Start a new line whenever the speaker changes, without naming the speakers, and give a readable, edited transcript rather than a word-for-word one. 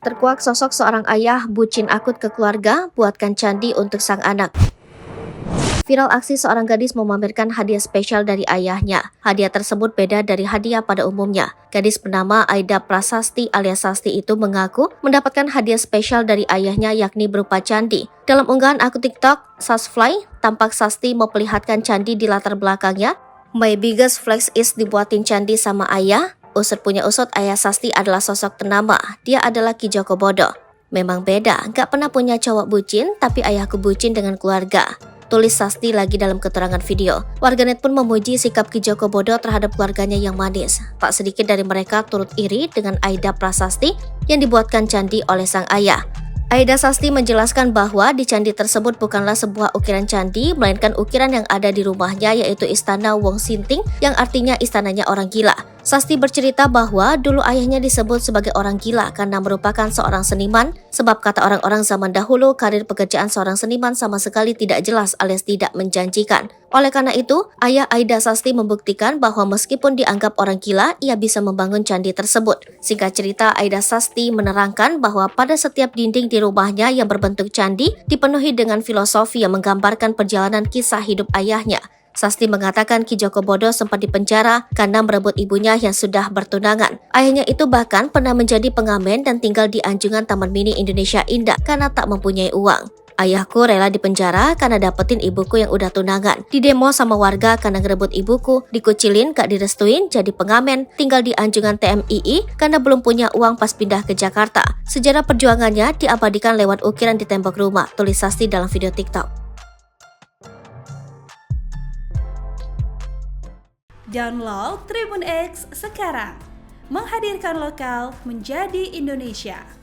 Terkuak sosok seorang ayah bucin akut ke keluarga, buatkan candi untuk sang anak. Viral aksi seorang gadis memamerkan hadiah spesial dari ayahnya. Hadiah tersebut beda dari hadiah pada umumnya. Gadis bernama Aida Prasasti alias Sasti itu mengaku mendapatkan hadiah spesial dari ayahnya yakni berupa candi. Dalam unggahan akun TikTok, Sasfly, tampak Sasti memperlihatkan candi di latar belakangnya. My biggest flex is dibuatin candi sama ayah. Usut punya usut, ayah Sasti adalah sosok ternama. Dia adalah Ki Joko Bodo. Memang beda, gak pernah punya cowok bucin, tapi ayahku bucin dengan keluarga. Tulis Sasti lagi dalam keterangan video. Warganet pun memuji sikap Ki Joko Bodo terhadap keluarganya yang manis. Tak sedikit dari mereka turut iri dengan Aida Prasasti yang dibuatkan candi oleh sang ayah. Aida Sasti menjelaskan bahwa di candi tersebut bukanlah sebuah ukiran candi, melainkan ukiran yang ada di rumahnya yaitu Istana Wong Sinting yang artinya istananya orang gila. Sasti bercerita bahwa dulu ayahnya disebut sebagai orang gila karena merupakan seorang seniman, sebab kata orang-orang zaman dahulu karir pekerjaan seorang seniman sama sekali tidak jelas alias tidak menjanjikan. Oleh karena itu, ayah Aida Sasti membuktikan bahwa meskipun dianggap orang gila, ia bisa membangun candi tersebut. Singkat cerita, Aida Sasti menerangkan bahwa pada setiap dinding di rumahnya yang berbentuk candi dipenuhi dengan filosofi yang menggambarkan perjalanan kisah hidup ayahnya. Sasti mengatakan Ki Joko Bodo sempat dipenjara karena merebut ibunya yang sudah bertunangan. Ayahnya itu bahkan pernah menjadi pengamen dan tinggal di anjungan Taman Mini Indonesia Indah karena tak mempunyai uang. Ayahku rela dipenjara karena dapetin ibuku yang udah tunangan. Didemo sama warga karena ngerebut ibuku, dikucilin gak direstuin jadi pengamen, tinggal di anjungan TMII karena belum punya uang pas pindah ke Jakarta. Sejarah perjuangannya diabadikan lewat ukiran di tembok rumah, tulis Sasti dalam video TikTok.
Download Tribun X sekarang, menghadirkan lokal menjadi Indonesia.